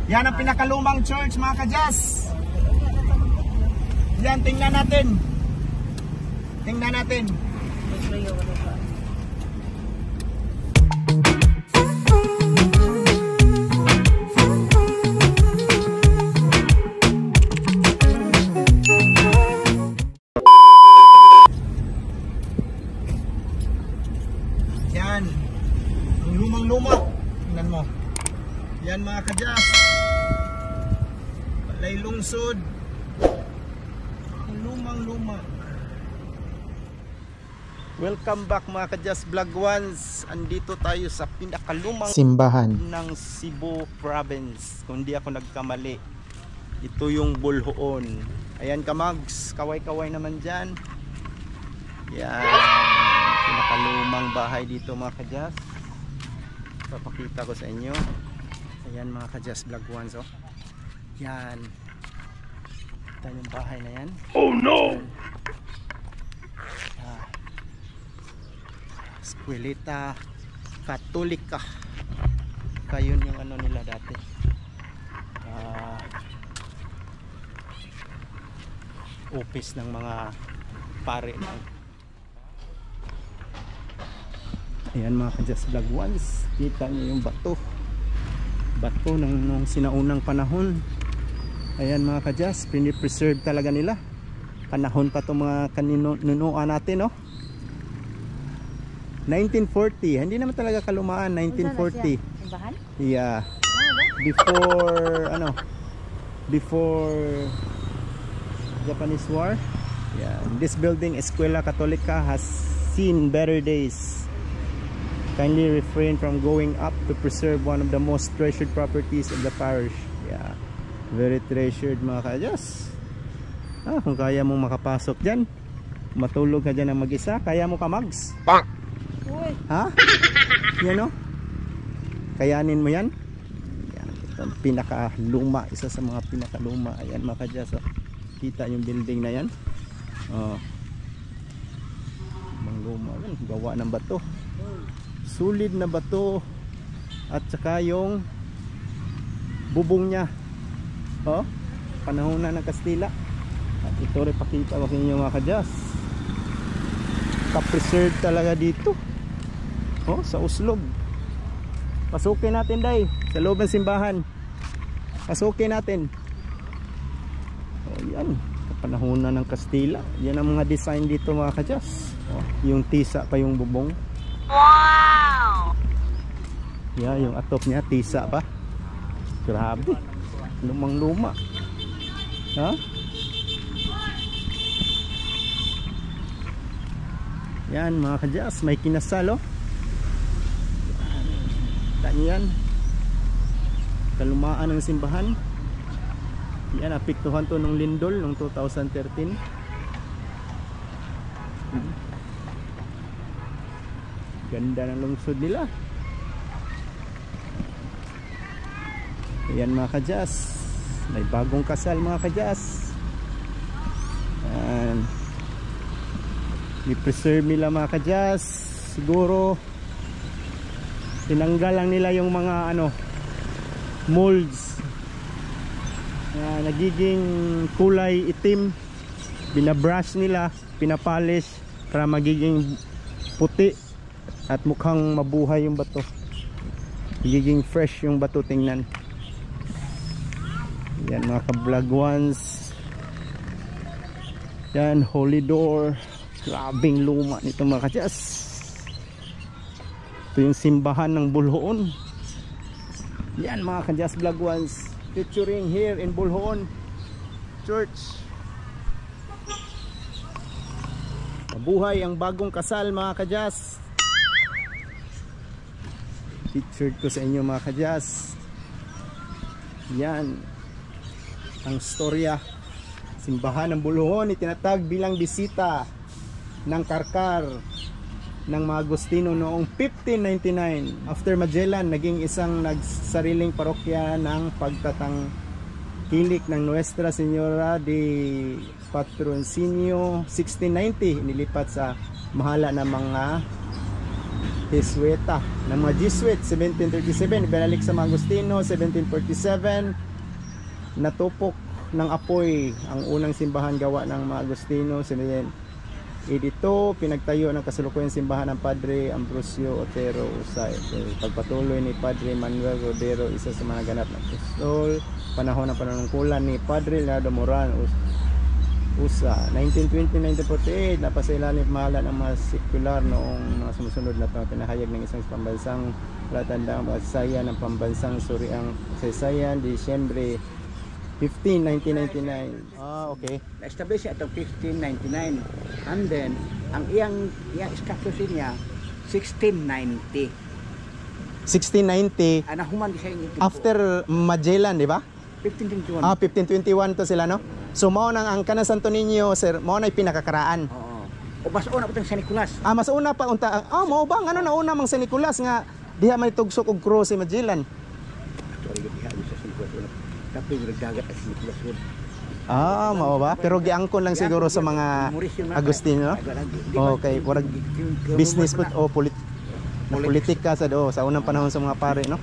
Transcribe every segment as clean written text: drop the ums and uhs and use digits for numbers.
Yan ang pinakalumang church mga kadyas. Yan, tingnan natin. Tingnan natin. Yan. Ang lumang-luma. Tingnan mo. Yan mga kadyas. Balay lungsod. Ang lumang-luma. Welcome back mga kadyas vlog ones. Andito tayo sa pinakalumang simbahan ng Cebu Province. Kung di ako nagkamali, ito yung Bulhoon. Ayan kamags, kaway-kaway naman dyan. Yan, pinakalumang bahay dito mga kadyas. Papakita ko sa inyo. Ayan mga kadyas vlog ones, oh. Yan, ito yung bahay na yan. Oh no! Eskwelita Katolika. Kayon yung ano nila dati. Office ng mga pare. Ayan mga kadyas vlog ones. Kita nyo yung bato. Bato nung sinaunang panahon. Ayan mga kadyas, pinipreserve talaga nila. Panahon pa itong mga kaninunuan natin, no? 1940, hindi naman talaga kalumaan. 1940. Simbahan? Yeah. Before Japanese War. Yeah. This building, Escuela Katolika, has seen better days. Kindly refrain from going up to preserve one of the most treasured properties of the parish. Yeah. Very treasured mga kadyas. Kung kaya mong makapasok dyan, matulog ka dyan ng mag-isa, kaya mo ka mags? Ha? Yan o? Kayanin mo yan? Yan. Ito ang pinakaluma. Isa sa mga pinakaluma. Ayan mga kadyas, oh. Kita yung building na yan. Oh. Luma. Gawa ng bato. Solid na bato. At saka yung bubong nya. Oh. Panahon na ng Kastila. At ito rin pakita ko sa inyo mga kadyas. Ka-preserve talaga dito. Oh, sa uslog. Pasukin natin day sa loob ng simbahan. Pasukin natin. Oh, yan. Kapanahonan ng Kastila. Yan ang mga design dito mga kadyas. Oh, yung tisa pa yung bubong. Wow! Yeah, yung atop niya tisa pa. Grabe. Lumang-luma. Ha? Yan mga kadyas, may kinasal, oh. Yan, kalumaan ng simbahan. Yan, apiktuhan to nung lindol nung 2013. Ganda ng lungsod nila. Yan mga kadyas, may bagong kasal mga kadyas. I-preserve nila mga kadyas. Siguro tinanggal lang nila yung mga molds na nagiging kulay itim. Binabrush nila, pinapolish para magiging puti at mukhang mabuhay yung bato. Magiging fresh yung bato tingnan. Yan mga ka-vlog ones. Yan, Holy Door. Grabing luma nito mga kadyas. Ito yung simbahan ng Bulhoon. Yan mga kadyas vlog ones, featuring here in Bulhoon Church. Mabuhay ang bagong kasal mga kadyas. Featured ko sa inyo mga kadyas. Yan ang storya. Simbahan ng Bulhoon itinatag bilang bisita ng Karkar ng mga Agustino noong 1599. After Magellan, naging isang nagsariling parokya ng pagtatangkilik ng Nuestra Señora de Patrocinio. 1690 nilipat sa mahala ng mga Jesuita ng mga Jesuit 1737, binalik sa mga Agustino 1747. Natupok ng apoy ang unang simbahan gawa ng mga Agustino 1782. Pinagtayo ng kasalukuyang simbahan ng Padre Ambrosio Otero Usay. Pagpatuloy ni Padre Manuel Rodero, isa sa mga ganap na apostol, panahon ng panunungkulan ni Padre Leonardo Moran USA 1920-1948. napasailan ni mahala ng mga sekular noong mga sumusunod na taon. Pinahayag ng isang pambansang palatandang kasaysayan ng pambansang suriang kasaysayan Disyembre 15, 1999. Okay. Na-establish siya itong 1599. And then, ang iyang status niya 1690. 1690 Nahuman siya yung after Magellan, di ba? 1521. 1521 to sila, no? So mao nang ang kanang Santo Niño, sir, mao na pinakakaraan. Oo. O mas una pa itong San Nicolas. Mas una pa unta. Mao ba ano na una mang San Nicolas nga diha may tugsok og cross si Magellan. Sorry, diha sa San Nicolas. Tapi nagdagat ang San Nicolas Road. Mao ba? Pero giangkon lang siguro sa mga Agustino. Okay, warag business put o politika sa sa unang panahon sa mga pare, no?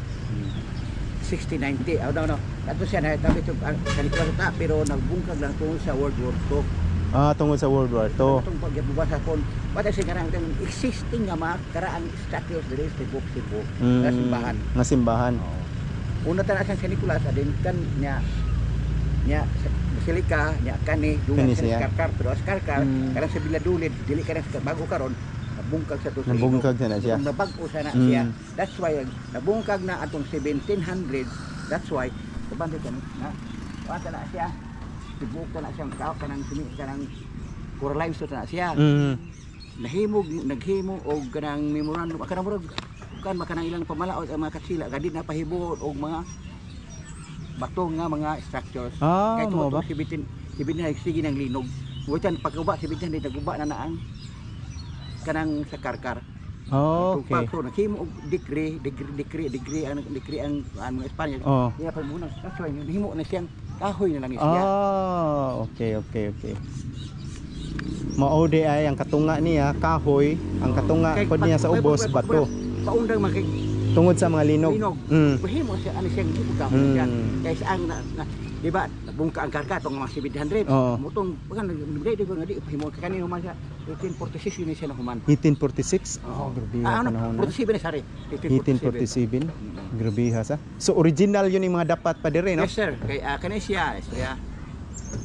1690. No. Ato siya na tabi itong San Nicolas ta, pero nagbungkag lang tungkol sa World War II. Tungkol sa World War II. Itong pagbabasa po, wala siya karang existing nga mga karaang statues diri sa Cebu na simbahan. Nga simbahan. Una ta na San Nicolas adin kan nya Basilica nya kani dungan sa Karkar, pero as Karkar karang sa Biladulid dili karang sa bago karon nabungkag sa to. Nabungkag na siya. Nabag-o siya na siya. That's why nabungkag na atong 1700s. That's why kabante kan na wala na siya. Sibuko na siyang tao kanang coralize to na siya. Naghimo og kanang memorandum kanang murag kan makanang ilang pamalaot ang mga katsila gadi na pahibuot og mga bato nga mga structures. Kay tuwa sibitin sige ng linog. Butan pagguba sibitin di naguba na naang kanang sa Karkar. Okay. So naghimo og degree ang mga Espanya. Kaya pa muna that's why naghimo na siyang kahoy na lang siya. Okay. Maode ay ang katunga niya kahoy, ang katunga pod niya sa ubos bato. Paundang tungod sa mga linog. Mahimo siya ano siyang kahoy siya. Kaysa ang di ba nabungka ang Karkar tong mga 700. Mutong kan di ko ngadi himo kanino man siya 1846 yun siya na human. 1846? Grabe ha panahon. 47 sorry. 1847. Grabe ha sa. So original yun yung mga dapat pa dire, no? Yes sir. Kay kani siya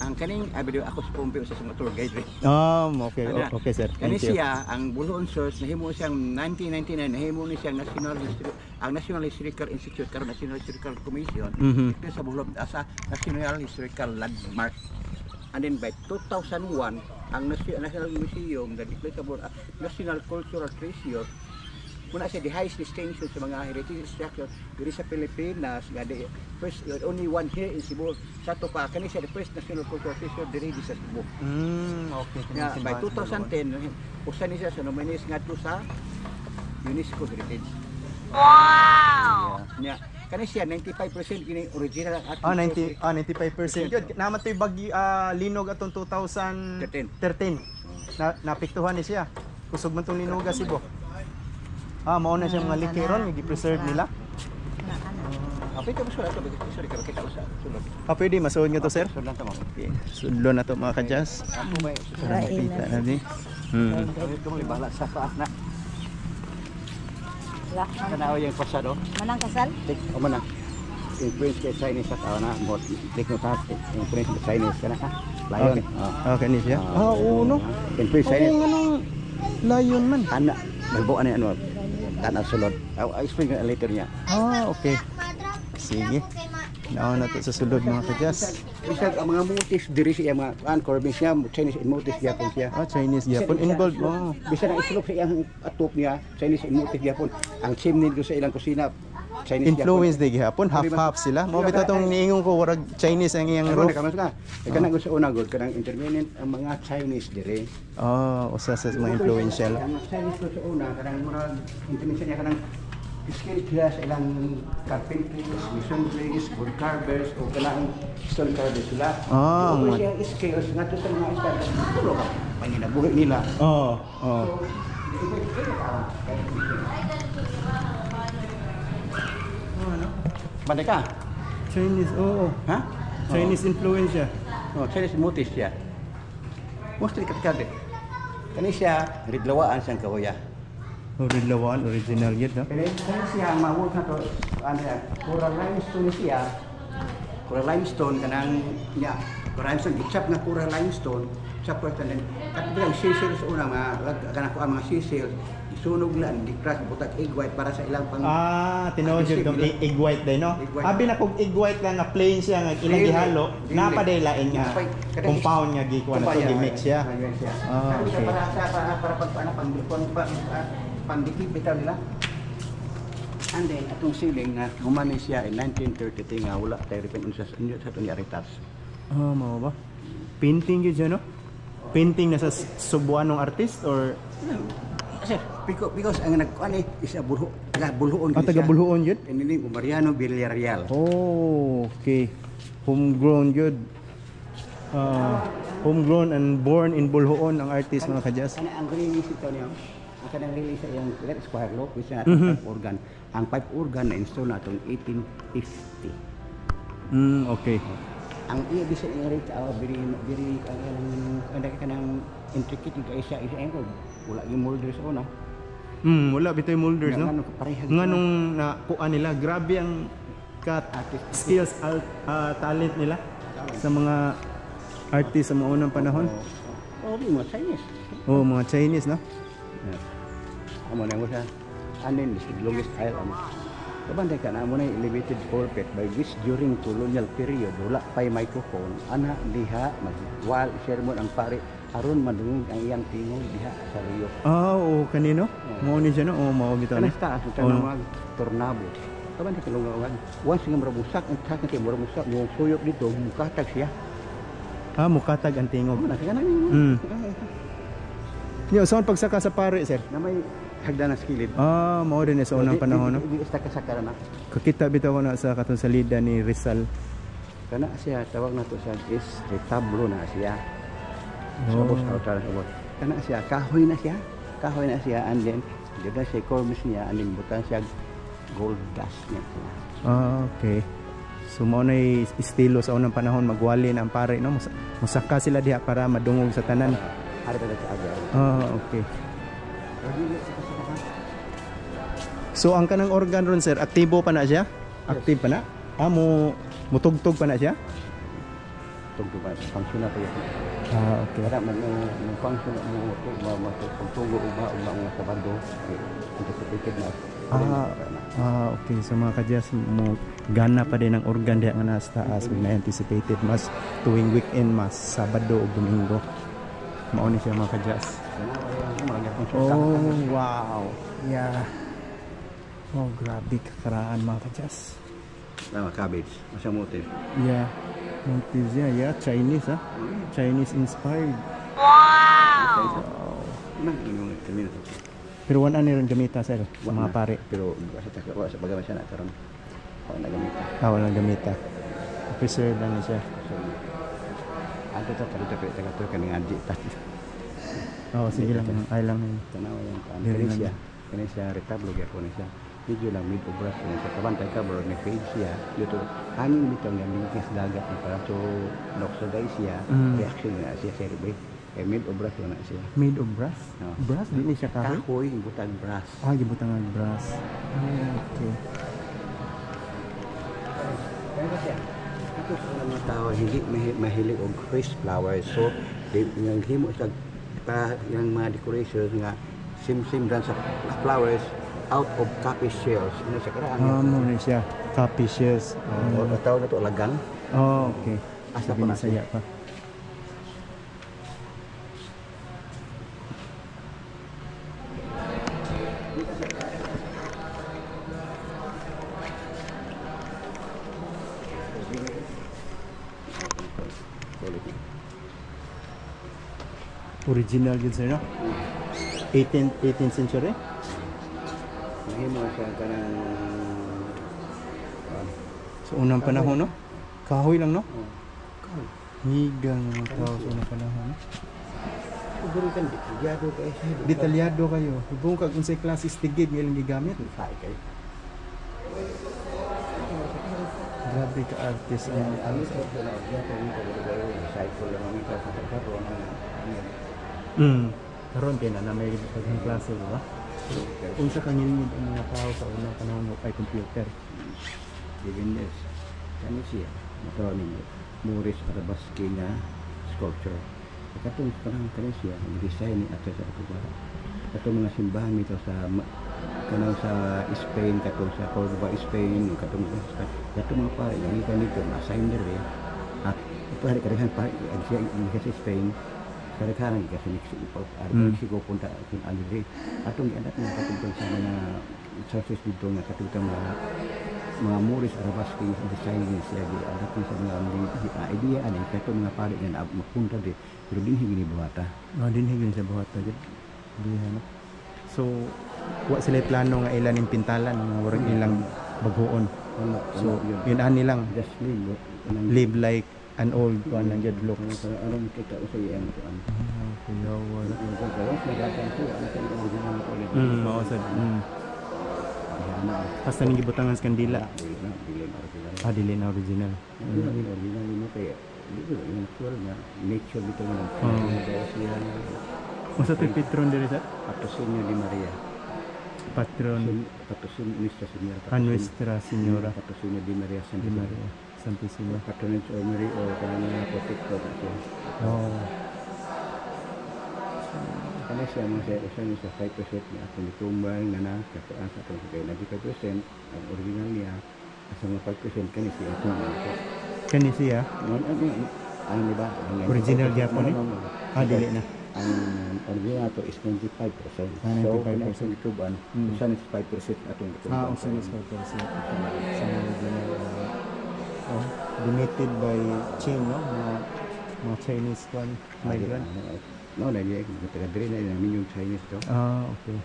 ang kaning video ako sa Pompeo sa tour guide. Okay sir. Kani siya ang Buloon source nahimo siyang 1999 nahimo ni siyang National Historical Institute karon National Historical Commission. Ito sa Buloon sa National Historical Landmark. And then by 2001 ang National Museum na-declare sa National Cultural Treasure muna siya the highest distinction sa mga heritage structure diri sa Pilipinas nga first only one here in Cebu sa to pa kani siya the first national cultural treasure diri sa Cebu. Okay. By 2010 usa ni siya sa nominees ngadto sa UNESCO Heritage. Wow. Kani siya 95% kini original at 95% yun. Naman to'y bagi linog atong 2013. Napiktuhan ni siya. Kusog man tong linog Cebu. Mao na siya mga likiron, i-preserve nila. Pwede mo sulat ito, sorry ka kita usa sulod. Pwede masuod nga to sir? Sulod lang to mo. Okay. Sudlo na to mga kadyas. Kita na di. Ito mo libala sa paas na. Tanaw yung pasado. Manang kasal? O manang. Influence kay Chinese at na mo take notas influence kay Chinese kana ha. Lion. Okay ni siya. Uno. Influence Chinese. Anong lion man? Ana, malbo ani ano. Kana sulod. I explain later niya. Okay. Sige. Naon na to sa sulod mga kadyas. Bisag ang mga motifs diri siya mga carving siya Chinese motifs gyapon siya. Chinese gyapon involved. Bisag ang isulok sa iyang atop niya Chinese motif gyapon. Ang chimney do sa ilang kusina Chinese influence di gyapon half sila. Mo bitaw tong niingon ko warag Chinese ang iyang roof. Kanang gusto una gud kanang intermittent ang mga Chinese diri. Usa sa mga influential. Ang Chinese ko sa una kanang murag intermittent niya kanang skill class ilang carpenters, masonries, wood carvers o kanang stone carvers sila. Siya skills nga to sa mga style. Puro ka panginabuhi nila. Oh, ano? Bandai ka? Chinese, oo. Ha? Chinese influence siya. Oh, Chinese motif siya. Mostly katikade. Kani siya, ridlawaan siyang kahoya. Ridlawan, original yun, no? Kani siya, mawag na to, ano yan, coral limestone siya. Coral limestone, kanang niya. Coral limestone, gitsap nga coral limestone. Chap ko tanan. At bilang sisil sa una, kanang ko ang mga sisil, isunog lang, di-crack, butag egg white para sa ilang pang... tinawag siya itong egg white day, no? Egg white. Abi na kung egg white lang nga plain siya nga ilang gihalo, napaday lain nga compound nga gikuha na to, gi-mix siya. Okay. Para pandikip bitaw nila. And then, atong ceiling nga, humani siya in 1933 nga, wala tayo rin sa ito ni Aritas. Mao ba? Painting yun siya, no? Painting na sa Cebuanong artist or... Sir, because ang nagkuhan is a taga-Bulhoon. Taga-Bulhoon yun? Ini Mariano Villarreal. Oh, okay. Homegrown yun. Homegrown and born in Bulhoon ang artist, mga kadyas. Ang release ito niya, ang kanang release ay yung square loop, which is pipe organ. Ang pipe organ na install na itong 1850. Okay. Ang iya bisa i-rate very kanang intricate kay siya ko wala yung molders una. Wala bitoy molders, no? Nga nung nakuha nila, grabe ang skills, talent nila sa mga artist sa mga unang panahon. Mga Chinese. Mga Chinese, no? Amo na mo siya. Anin is the longest island. Kabanday ka na mo na elevated pulpit by which during colonial period wala pay microphone ana diha mag-wall sermon ang pare aron madungog ang iyang tingog diha sa Rio. Kanino? Mao ni siya, no? Mao bitaw ni. Kanasta sa tanawag tornado. Kabanday ka lungawan. Once nga marabusak ang takot kay marabusak mo suyop dito mukatag siya. Mukatag ang tingog. Yo, saan pagsaka sa pare, sir? Na may hagdan na skilid. Mao din sa unang panahon, no? Di ista ka sakara na. Kakita bitaw ko na sa katong salida ni Rizal. Kana siya tawag na to siya is retablo na siya. Sabos outer sabos. Kana siya kahoy na siya. Kahoy na siya and then dito siya cornice niya and then butang siya gold dust niya. Okay. So mao na estilo sa unang panahon magwali na ang pare, no? Musaka sila diha para madungog sa tanan. Ari pa sa aga. Okay. So ang kanang organ ron, sir, aktibo pa na siya? Active pa na? Mutugtog pa na siya? Tugtog pa, function na pa yun. Okay. Kada man yung function na mo pagtugo uba mga kabando, anticipated na. Okay. So mga kadyas, mo gana pa din ang organ diha nga nasa taas, na anticipated mas tuwing weekend, mas Sabado o Domingo. Mao ni siya mga kadyas. Wow. Yeah. Grabe kakaraan mga kadyas. Cabbage, masya motif. Yeah. Motifs niya, yeah. Chinese, Chinese inspired. Wow! Pero wala na rin gamita, sir, mga pare. Pero sa bagaman siya na, karoon wala na gamita. Wala na gamita. Preserve lang siya. Ato to, kalito pa ito kaning adji. Sige lang, ay lang. Tanawa yan. Kani siya retablo gyapon siya. Medyo lang mid obras sa kabantay ka bro may page siya. Dito hangin bitaw nga linkis dagat ni para so oxidize siya. Reaction na siya sa rebe. Mid obras na siya. Made of brass? Brass di ni siya kahoy. Kahoy butang brass. Gibutang ang brass. Okay. Kaya siya. Ito sa mga tao hindi mahilig og fresh flowers. So yung himo sa yung mga decorations nga sim dan sa flowers out of copy shells. Ano siya karaan? Ano siya? Copy shells. Tawag na to lagang. Okay. Asa pa na saya pa. Original yun, sir, no? 18th century? Mahimo siya kanang so unang panahon, no? Kahoy lang, no? kahoy. Higang mga tao sa unang panahon, no? Siguro kan detalyado kayo siya. Detalyado kayo. Ibong kag unsay klase tigid nga ilang gigamit. Say kayo. Grabe ka artist ang Ang isa ko na niya ko ni cycle lang ang ito sa karon karon kay na may daghang klase, di ba? Unsa kang ngilingid ang mga tao sa unang panahon mo kay computer? Divindes. Kani siya. Makaroon ninyo. Maurice Arabasque nga sculpture. Katong kanang kani siya ang design ni ato sa Cuba. Katong mga simbahan nito sa kanang sa Spain, katong sa Cordoba, Spain, katong mga pare nga ikan dito na assign dere. At pare kadaghan pa ang siya sa Spain. Kadaghan kasi Mexico Mexico punta kung ano dere. Atong anak nga katong sa mga churches dito nga katong mga Maurice Arabasque design ni siya di anak sa mga idea ani katong mga pare nga mapunta di pero din higini buhata. Din higini sa buhata gid. Diha. So wa sila plano nga ilan ning pintalan nga warag ilang baghoon. So yun ani lang Just live like an old one lang jud look. Anong kita sa iyang kuan. Kuya wala. Mao sad. Basta ning gibutangan sa kandila. Dili na original. Original mo kaya dito yung actual na nature dito nga. Masa to patron diri sa Patrocinio di Maria. Patron Nuestra Señora. Nuestra Señora. Patrocinio di Maria Di Maria Santissima. Patronage of Mary o kanang protector ito. Kana siya mga sa 5% niya kung itumbang na na kataan sa itong kaya 95% ang original niya sa mga 5% kani siya itong Kani siya ang diba original gyapon ni? Dili na. Ang original to is 95%. 95%. So kung itong ituban usan is 5% atong ituban. Usan is 5%. Sa original donated by Ching, no? Mga Chinese one migrant. No, na niya taga-dire na yung Chinese to. Okay.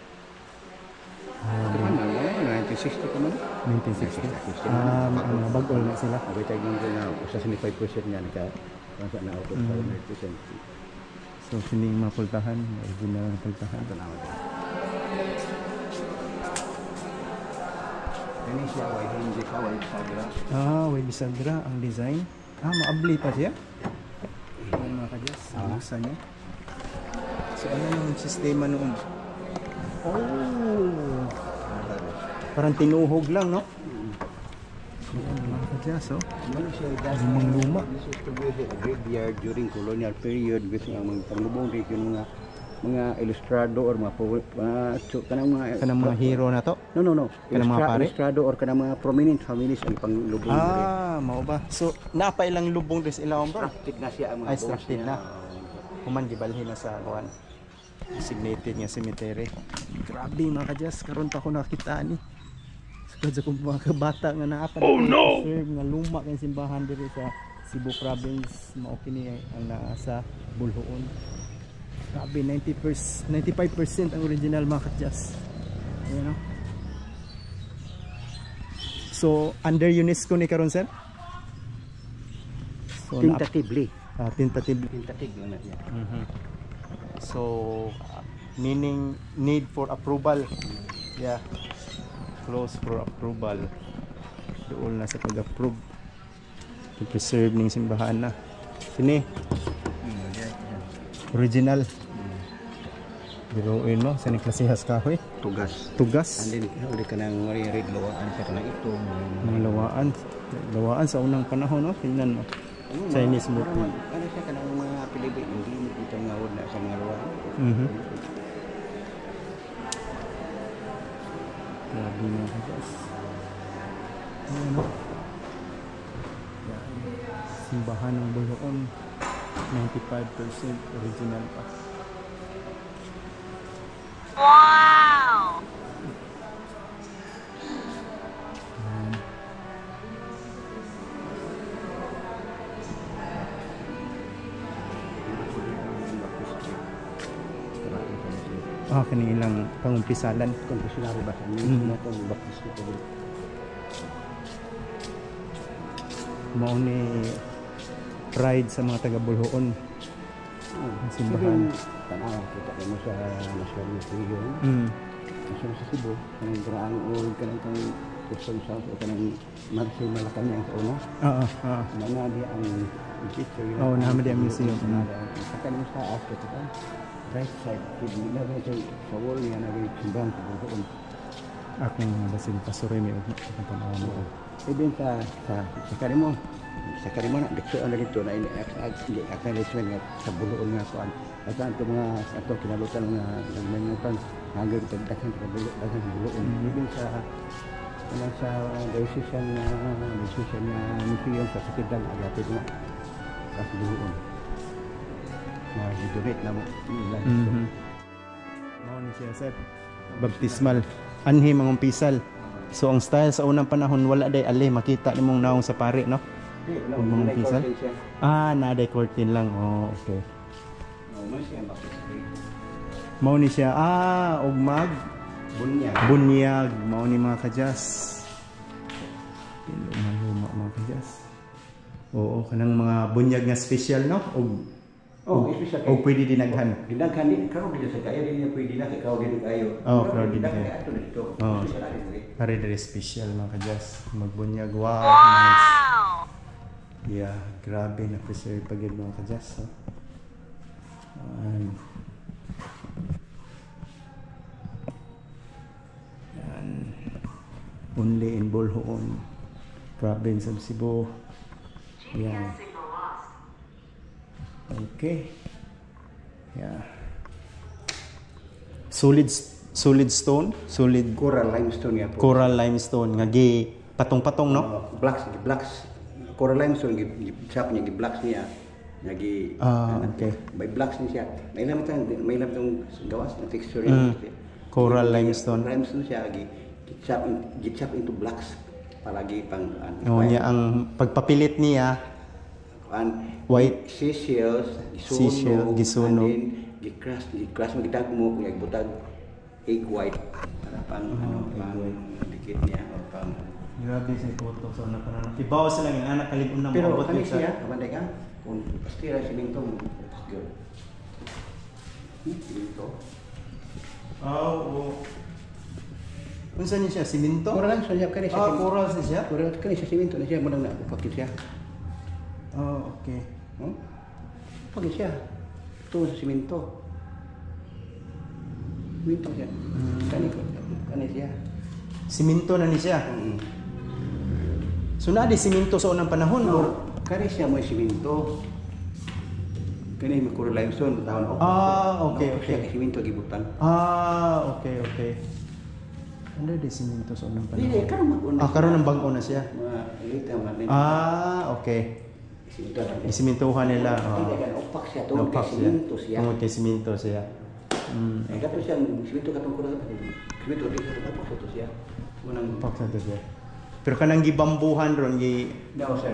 1960 pa man. 1960. Bag-ol na sila. Abay tayo na usa sa 5% niya naka sa na out of 5%. So sining mga pultahan, original na pultahan. Tanaw. Ini siya way hindi ka way bisagra. Way bisagra ang design. Maabli pa siya. Mga kadyas, buksan niya. So ano yung sistema noon? Parang tinuhog lang, no? Mga kadyas, lumang luma. This is to be a graveyard during colonial period with mga panglubong region mga ilustrado or kanang mga hero na to? No. Kanang mga pare? Ilustrado or kanang mga prominent families ang panglubong. Mao ba? So napay lang lubong des ilawom bro? Structed na siya ang mga structed na. Human gibalhin na sa kuan. Designated nga cemetery. Grabe mga kadyas, karon pa ako nakita ni. Sa kung mga kabata nga naapan serve nga luma kay simbahan diri sa Cebu province mao kini ang naa sa Bulhoon. Grabe 95% ang original mga kadyas. Ayan, no? So under UNESCO ni karon sir? So, tentatively. Tentative na yan. So meaning need for approval. Yeah. Close for approval. Doon na sa pag-approve. To-preserve ning simbahan na. Sini. Original. Biruin mo sa klasihas kahoy. Tugas. And then uli ka nang red lawaan sa kanang ito. Lawaan sa unang panahon, no? Tingnan mo. Chinese movement. Ano siya kanang mga Pilipino hindi dito nga wala sa mga lawaan. Grabe na guys. Ano? Simbahan ng Bulhoon 95% original pa. Wow! Kanilang pangumpisalan. Konfesionary ba? Ano itong baptismo ko din? Mao ni pride sa mga taga Bulhoon Simbahan. Tanaw, kita ko mo sa National Museum. National sa Cebu. Kanang karaan o kanang Quezon South o kanang Marcel Malacanang sa una. Oo. Mana dia ang picture. Oo, nama dia ang museum. Sa kanang sa after kita. Right side, hindi na sa wall niya na simbahan sa buong. Akong basin pasuroy may ugma sa tanaw mo. Even sa kanimo. Sa kanimo na dito ang dito na ini acknowledgement nga sa buluon nga kuan. At ang mga ato kinalutan nga nagmanutan hanggang tagdakan sa buluon. Even sa diocese na museum sa Sakidang agapit na sa buluon. Donate na mo. Mao ni siya sir. Baptismal. Anhi mangumpisal. So ang style sa unang panahon wala day ali makita nimong naong sa pare no. Kung mangumpisal. Naday curtain lang. Oh, okay. Mao ni siya ugmag bunyag mao ni mga kajas. Luma mga kajas. Oo, kanang mga bunyag nga special no. Special. O pwede dinaghan. Dinaghan din crowd dito sa kayo din pwede na kay crowd din kayo. Crowd din kayo. Ato dito. Very very special mga kajas. Magbunyag. Wow, nice. Yeah, grabe na preserve pag yun mga kajas. Yan. Only in Bolhoon, province of Cebu. Yan. Okay. Yeah. Solid stone, solid Coral limestone nga po. coral limestone nga gi patong-patong no. Blacks. Coral limestone gitsap niya gi-blacks niya. Nagi okay. May blacks ni siya. May lamang gawas na texture niya. Coral limestone. Limestone siya gitsap into blacks palagi pang niya ang pagpapilit niya white seashells, gisunog, gicrush magidag mo kunya butag egg white para pang pang dikit niya o pang grabe sa photo so na kanan ibaw sila ng anak kalibon na pero maabot kani sa siya kabanday ka kung pastira siminto mo gyud siminto unsa ni siya siminto coral lang siya kani siya coral siya coral kani siya siminto na siya mo nang napakit siya okay pag siya ito sa siminto siya kani siya siminto na ni siya so na di siminto sa unang panahon or kani siya mo siminto kani may coral limestone tawon okay siya siminto gibutan okay ano di siminto sa unang panahon dili karon mag-una karon ang bag-o na siya lita man okay isimintuhan nila opak siya tungkol kay siminto siya tungkol kay siminto siya kato siya siminto katong coral siminto di sa opak siya munang opak sa siya pero kanang gibambuhan ron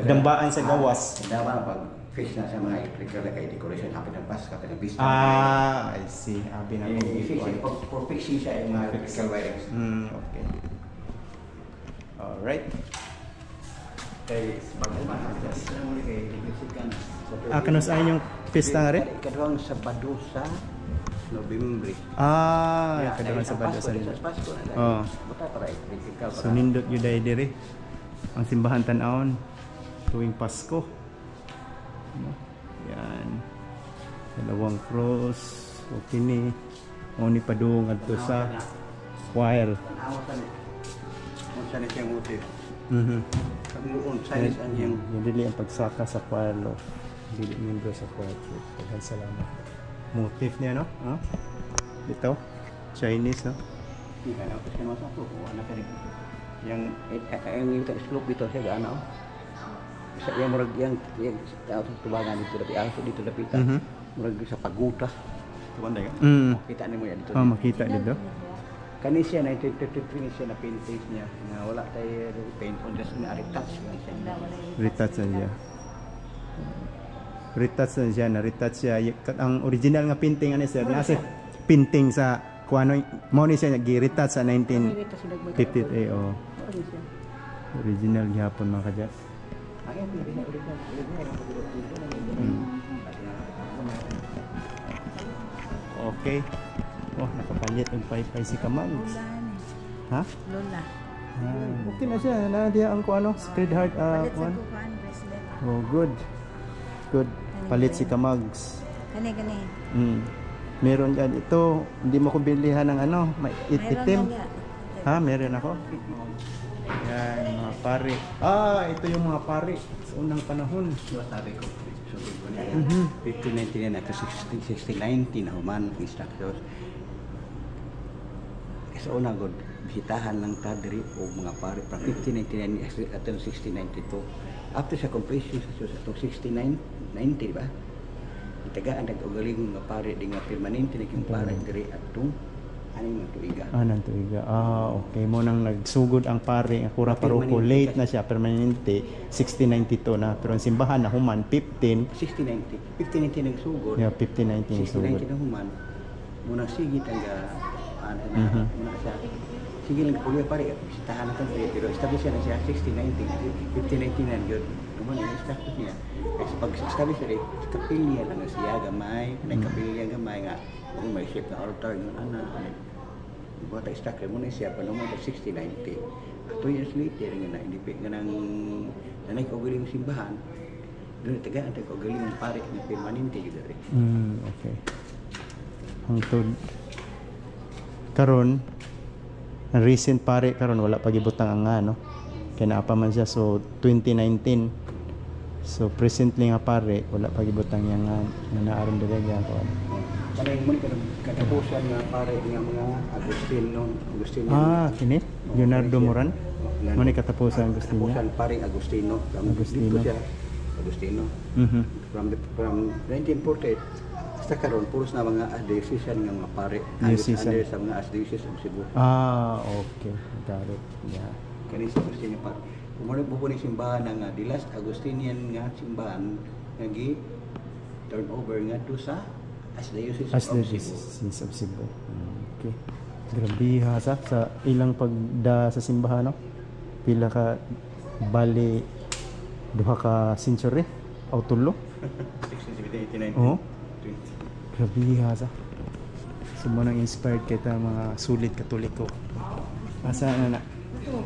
dambaan sa gawas dawa pag fish na sa mga electrical kay decoration happy ng Pasko kay business I see abi na for fixing siya yung mga electrical wirings okay alright kano sa inyong pista nga rin? Ikaduhang Sabado sa Nobyembre. Ikaduhang Sabado sa Pasko na oh. Para electrical. So nindot yun dahil diri ang simbahan tan-aon tuwing Pasko. Yan. Dalawang cross. Okay ni. O ni padung adto sa choir. Unsa ni siyang motif? Kamuon size anyang yung dili ang pagsaka sa choir lo. Dili membro sa choir church. Daghang salamat. Motif niya no? Dito. Chinese no? Hindi ka na ako kasi naman ako. Anak ka rin. Yung slope dito siya gaano. Isa yung murag yung tubangan dito dapat aso dito dapitan. Murag sa paguta. Tubanday ka? Makita niyo mo yan dito. Makita dito. Kani siya na 1933 siya na painting niya na wala tayo paint on just na retouch siya. Retouch na siya na retouch siya ang original nga painting ani sir nasa painting sa kuano mo ni siya gi-retouch sa 1958 original gyapon mga kajas. okay. Oh, nakapalit ng paypay si Kamags. Lola ni. Ha? Lola. Okay na siya. Nadiya ang ko ano, Sacred Heart Palit sa kuan. kukuan bracelet. Oh, good. Good. Palit si Kamags. Kani. Meron dyan ito, hindi mo ko bilihan ng ano, may itim. Meron Ha, meron ako. Yan, mga pari. Ito yung mga pari sa unang panahon. Sabi ko, sabi ko na 1599 at 1690 na human ang structures. Sa una god bisitahan lang ta diri og mga pare from 1599 at 1692. After sa completion sa 1690, di ba? Itagaan nag-ugaling nga pare di nga permanente naging pare diri atong aning mga tuiga. Nang tuiga. Okay. Mo nang nagsugod ang pare ang Kura Paroko. Late na siya, permanente 1692 na. Pero ang simbahan na human 1690 nagsugod. Yeah, 1590 nagsugod. 1690 na human. Muna sigit ang muna siya. Sige lang puliya pare, bisitahan natin pero establish na siya 1690. 1599 yun. Naman ang status niya. Kasi pag establish na kapilya lang siya gamay, kapilya gamay nga may shape na altar ng buhat ang structure muna siya pa naman 1690. 2 years later nga na-indipit nga ng nanay-kaugaling simbahan doon itagaan kaugaling ng pare ng permanente yun rin. Okay. Hangtod karon ang recent pare karon wala pa gibutang ang ano kaya naapa man siya so 2019 so presently nga pare wala pa gibutang yang nga naaron diri ko. Kaya mo ni katapusan nga pare nga mga Agustino. Kini Leonardo Moran. Mo ni katapusan Agustino. Katapusan pare Agustino. Agustino. Agustino. From 1948 hasta karon puros na mga diocesan nga mga pare. Under sa mga archdiocese of Cebu. Okay. Got it. Yeah. Kani sa Agustino pare. Kumano po ni simbahan nga the last Agustinian nga simbahan nga gi turn over nga to sa Archdiocese of Cebu. Okay. Grabe ha sa ilang pagda sa simbahan no. Pila ka bali duha ka century o tulo. 1689. Oh. Grabe ha sa. Sumo nang inspired kita mga sulit Katoliko. Asa na? Ito.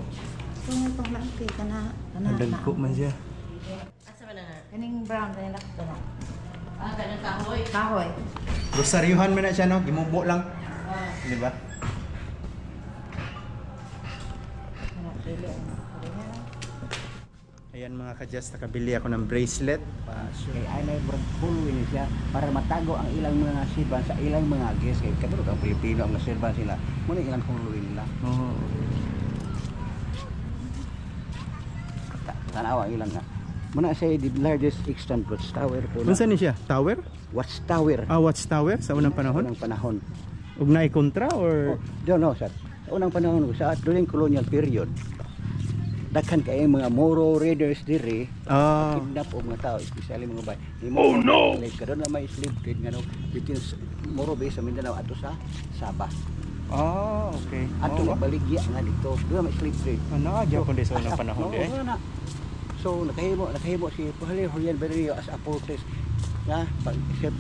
Kung itong laki kana Dagko man siya. Asa man na? Kaning brown na lakto na. Kanang kahoy. Kahoy. Rosaryuhan man na siya no, gimubo lang. Di ba? Ayan mga ka-just, nakabili ako ng bracelet. Kay ay following siya para matago ang ilang mga siban sa ilang mga guest kay katulad ang Pilipino ang serban sila. Muna ilang following nila. Tanawa ilang nga. Muna siya the largest extant watchtower po. Unsa ni siya? Tower? Watchtower. Watchtower sa unang panahon? Unang panahon. Ug naay kontra or No, sir. Sa unang panahon sa during colonial period. Daghan kay mga Moro raiders diri. Kidnap og mga tao, especially mga bay. Oh no. Karon na may slave trade nga no between Moro base sa Mindanao ato sa Sabah. Okay. Ato baligya nga dito. Doon may slave trade. Agya ko sa unang panahon di. So nakahimo si Julian Berrio as a fortress nga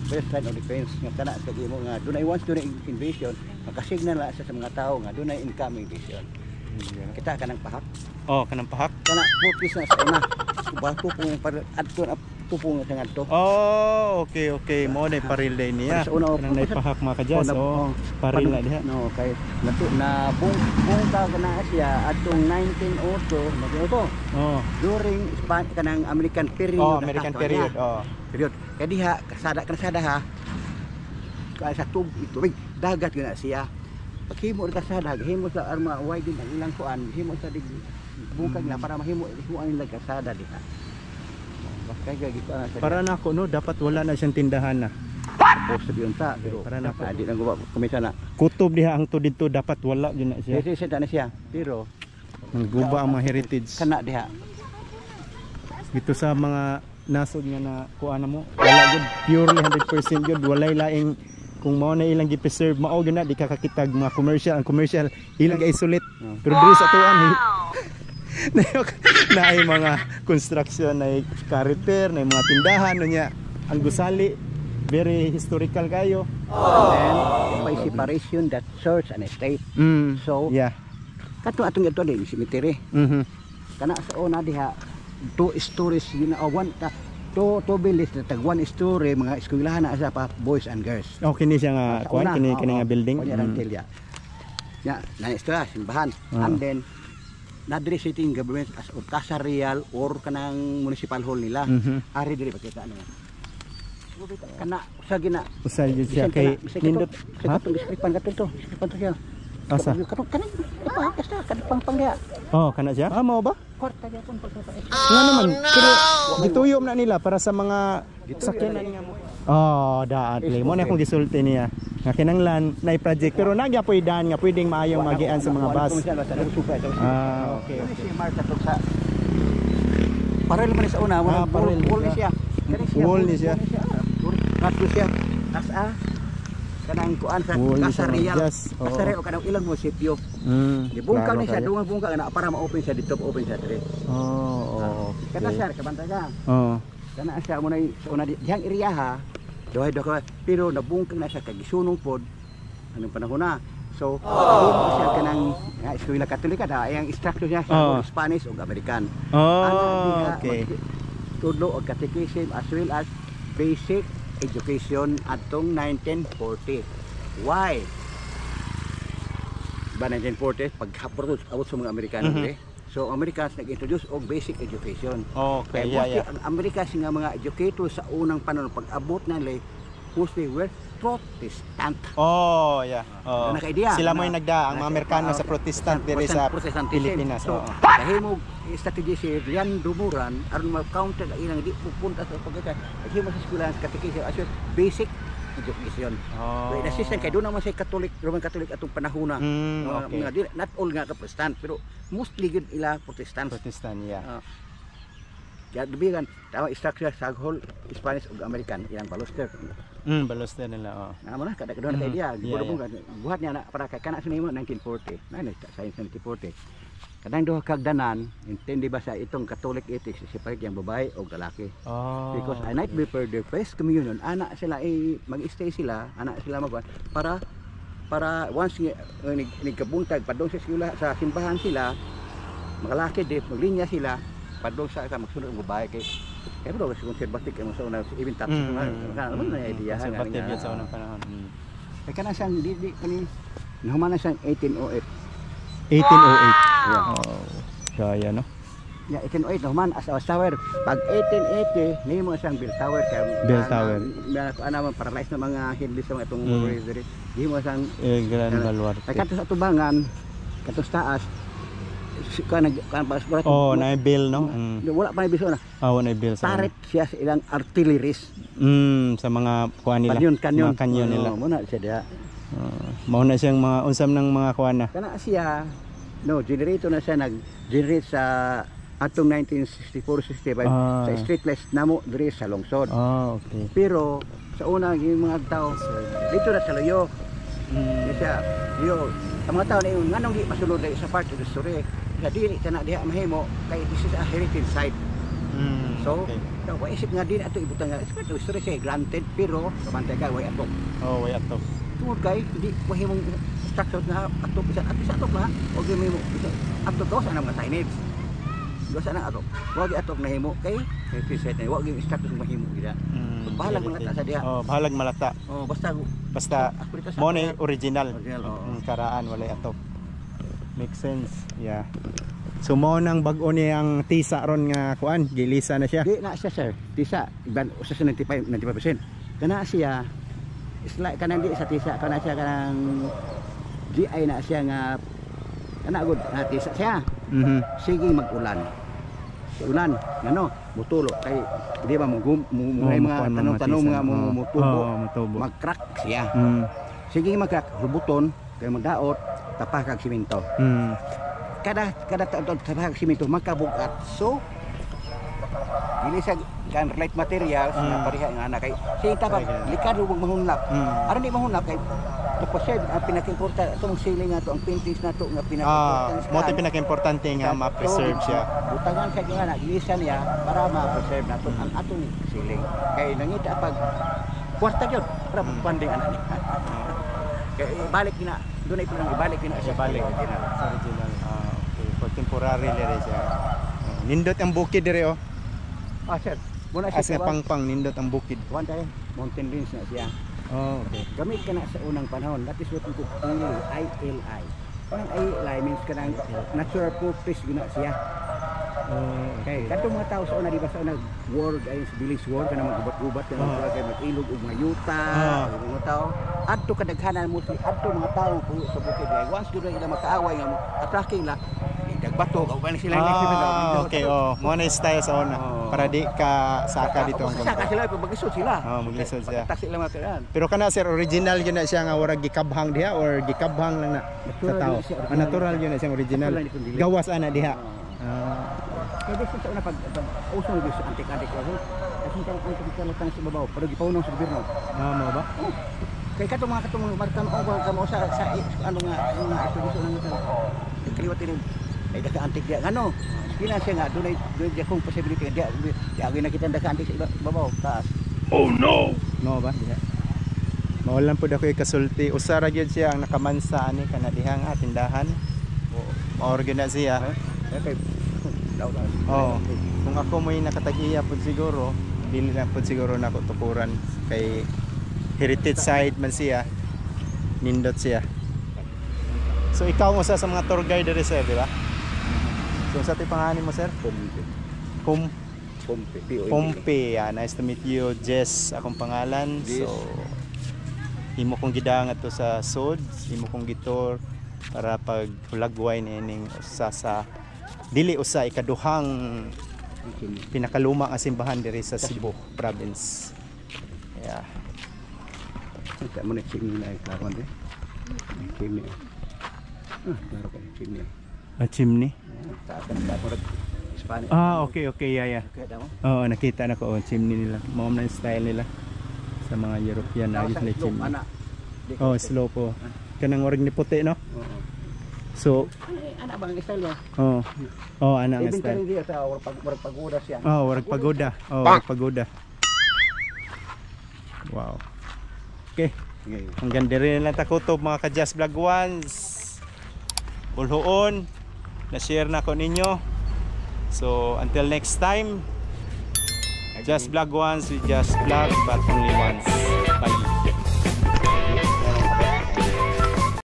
first line of defense nga kana sa gimo nga dunay once dunay invasion makasignal na sa mga tao nga dunay incoming invasion. Kita kanang pahak. Kanang pahak. Kana fortress na sa una. Bato pong adto tupong sa ngadto. Okay. Mo na paril day niya. Kanang naipahak mga ka-just. Paril na diha. No, kay na buong tawag na siya atong 1902 nagito. During kanang American period. American period. Period. Kaya diha kasada ha. Kaya sa tubig dagat gina siya. Paghimo rin kasada, himo sa arma widen ang ilang kuan, himo sa bungkag na para mahimo ang ilang kasada diha. Kaya gito na sa para na ako no, dapat wala na siyang tindahan na. Sabiyon ta, pero para na ako. Di na guba kumisa na. Kutob diha ang to dito dapat wala gyud na siya. Yes, na siya. Pero guba ang mga heritage. Kana diha. Dito sa mga nasod nga na kuan mo, wala gyud purely 100% gyud walay laing kung mao na ilang gi-preserve mao gyud na di ka kakitag mga commercial ang commercial ilang ga-isolate pero diri sa tuan na ay mga construction na ka-repair na mga tindahan no nya ang gusali very historical kayo. And then may separation that church and state. So Yeah. kato atong ito din cemetery. Kana sa una diha 2 stories yun o one two buildings na tag 1 story mga eskwelahan na sa pa boys and girls. Okay ni siya nga Sa kuan una, kini nga building. Kunya rantil ya. Ya, na istorya simbahan. And then nadri sitting government as or Casa Real or kanang municipal hall nila. Ari diri pakita ano. Kana usa gina Usal jud siya kay nindot ha iskripan to siya. Asa? Kanang basta kadpang diha. Oh, kana siya? Mao ba? Kwarta diha pun pagpapa. Nga naman, pero gituyom na nila para sa mga sakyanan nga mo. Oh, daan play mo na akong gisulti niya. Nga kinanglan na project pero nagyapoy daan nga pwedeng maayong magian sa mga bus. Okay. Si Marta to sa parel man sa una, parel wall siya. siya. Wall ni siya. Kato siya. Asa kanang kuan sa Wall ni Casa siya, Real. just, oo. Casa Real o kanang ilang munisipyo. Dibungkag ni siya, dungang bungkag na para ma-open siya dito, open siya dire. Oh, Kana okay. siya kabantay ka. Oh. Kana siya mo na sa una dihang area ha. Dohay pero nabungkag na siya kay gisunong pod anong panahon na. So, siya kanang eskwela Katolika da ang structure niya sa Spanish ug American. Oh, okay. Tudlo og catechism as well as basic education atong 1940. Why? Ba 1940 paghapon abot sa mga Amerikano So Americans nag-introduce og basic education. Okay, Kaya ang Amerika nga mga educators sa unang panahon pag-abot na nila mostly were Protestant. Oh, yeah. Oh. Naka-idea. Sila mo yung nagda ang mga Amerikano sa Protestant diri sa Pilipinas. So, dahil mo strategy si Rian Dumuran aron ma-counter ang ilang di pupunta sa pagkita. Dahil mo sa eskwelahan sa catechism as well, basic education. Oh. Kaya nasisyan kay doon naman sa Catholic, Roman Catholic atong panahona. Okay. Not all nga ka Protestant pero mostly gud ila Protestant. Protestant, yeah. Kaya dubigan tawa structure sa whole Spanish ug American ilang baluster. Baluster nila, oh. Amo na kada kadon kay dia, buhat niya na para kay kana sa nimo 1940. Science 1940. Kadang duha kag danan, intindi ba sa itong Catholic ethics separate yang babae o lalaki. Because a night before their first communion, anak sila mag-stay sila, anak sila magwan para once nigkabuntag padong sa eskwela sa simbahan sila, magalaki di maglinya sila padong sa magsunod ang babae kay bro kasi conservative kay mo sa una even taps ano na idea nga conservative yun sa unang panahon. Kay kana siyang di kani nahuman na siyang 1808. 1808. Yeah. Oh. Kaya no. Ya 1808 naman as a tower. Pag 1880 nimo siyang bell tower kay Bell tower. Ana man paralyzed na mga hindi sa mga itong diri. Di mo siyang Gran Baluarte. Ay kato sa tubangan, kato sa taas kan pa sa Oh, na bill no. Wala pa ni biso na. Wala bill sa. Taret siya sa ilang artilleries. Sa mga kuha nila. Kanyon. Mga kanyon nila. Mo na siya diha. Mao na siyang mga unsam ng mga kuha na. Kana siya generator na siya nag-generate sa atong 1964-65 sa streetless namo diri sa lungsod. Okay. Pero sa una yung mga tao dito na sa Loyo. Siya, ang mga tao na yun, nganong di masulod na sa part of the story. Kaya dili ka na diha mahimo kay this is a heritage site. So, isip nga din ato ibutang nga, it's part of the story siya granted pero kamantay ka, way atok. Way atok. Tungod kay, hindi mahimong structure nga atok isa at isa atok na, huwag yung mahimo atok daw sa mga signage. Dosa na atok. Huwag yung atok na himo kay heritage site na, huwag yung structure nga mahimo gila. Bahalag malata sa diha. Bahalag malata. Basta mo na original. Karaan walay atok. Make sense. Yeah. So mo nang bag-o ni ang tisa ron nga kuan, gilisa na siya. Di na siya sir. Tisa iban usa sa 95%. Kana siya isla kanang di sa tisa kana siya kanang GI na siya nga kana gud na tisa siya. Sige mag-ulan. Ulan ngano mutulo kay di ba mga tanong mga mutubo mag-crack siya. Sige mag-crack rubuton kay magdaot tapah kag simento. Kada taon tapah kag simento makabugat. So dili sa kan light materials na pareha nga na kay sige tapah likado wag mahunlap. Aron di mahunlap kay tapos ang pinaka-importante itong ceiling nga to ang paintings na to nga pinaka-importante. Mo tay pinaka-importante nga ma-preserve siya. Butangan sa nga gilisan niya para ma-preserve nato ang atong ceiling. Kay nangita pag kwarta gyud para funding anak niya. Kaya ibalik na doon ay pinang ibalik na siya Balik. original. Sa original. Okay. For temporary dire siya. Nindot ang bukid dire oh. Sir, muna As siya nga pang nindot ang bukid. one time mountain range na siya. Oh, okay. Gamit ka na sa unang panahon. That is what we call ILI. Kanang ILI means kanang natural purpose gina siya. Okay, kadto mga tao sa una di ba sa una war ay sa village war kanang magubat-ubat kanang kay mag-ilog ug mga yuta, mga tao. Adto kadaghanan mo si adto mga tao pulo sa bukid ay once do ila makaaway nga attacking la dagbato ka ba sila Okay, mo na style sa una para di ka saka dito ang saka sila pag magisod sila. maglisod siya. Taksi lang mga kailan. Pero kana sir original yun na siya nga warag gikabhang diha or gikabhang lang na sa tao. Natural yun na siyang original. Gawas ana diha. Kaya dito sa una pag uso na sa antik-antik ko. Kasi kang antik-antik sa babaw, pero gipaunong sa gobyerno. Mo ba? Kay katong mga markan o kamo sa ano nga aktibiso nang ito. Kaliwat din ay daga-antik dia ngano. Kina siya nga dunay kung possibility dia agi na kita daga-antik sa babaw taas. Oh no. No ba diha? Mawalan po ako ikasulti. Usa ra gyud siya ang nakamansa ani kana diha nga tindahan. Maorgan na siya. Okay. Kung ako mo'y nakatagiya po siguro, dili na po siguro na ako tukuran kay heritage side man siya, nindot siya. So ikaw usa sa mga tour guide diri sir, di ba? So sa ti pangalan mo sir? Pompe. Nice to meet you. Jess akong pangalan. So imo kong gidangat to sa sod, imo kong gitor para pag hulagway nining usa sa dili usa ikaduhang pinakaluma nga simbahan diri sa Cebu province. Yeah. Kita mo na chimney na ikaron din. Chimney. Claro ka chimney. Chimney. Spanish. Okay, yeah. Kita mo? Oo, nakita na ko chimney nila. Mao na yung style nila sa mga European na usually chimney. Slow po. Kanang orig ni puti no? So, anak bang style mo? Anak ang style. Dia sa warag pagoda siya. Warag pagoda. Warag pagoda. Wow. Okay. Hanggang diri na lang takutob mga ka-Just Vlog Ones. Ulhoon. Na-share na ko ninyo. So, until next time, Just Vlog Ones, we just vlog but only once. Bye.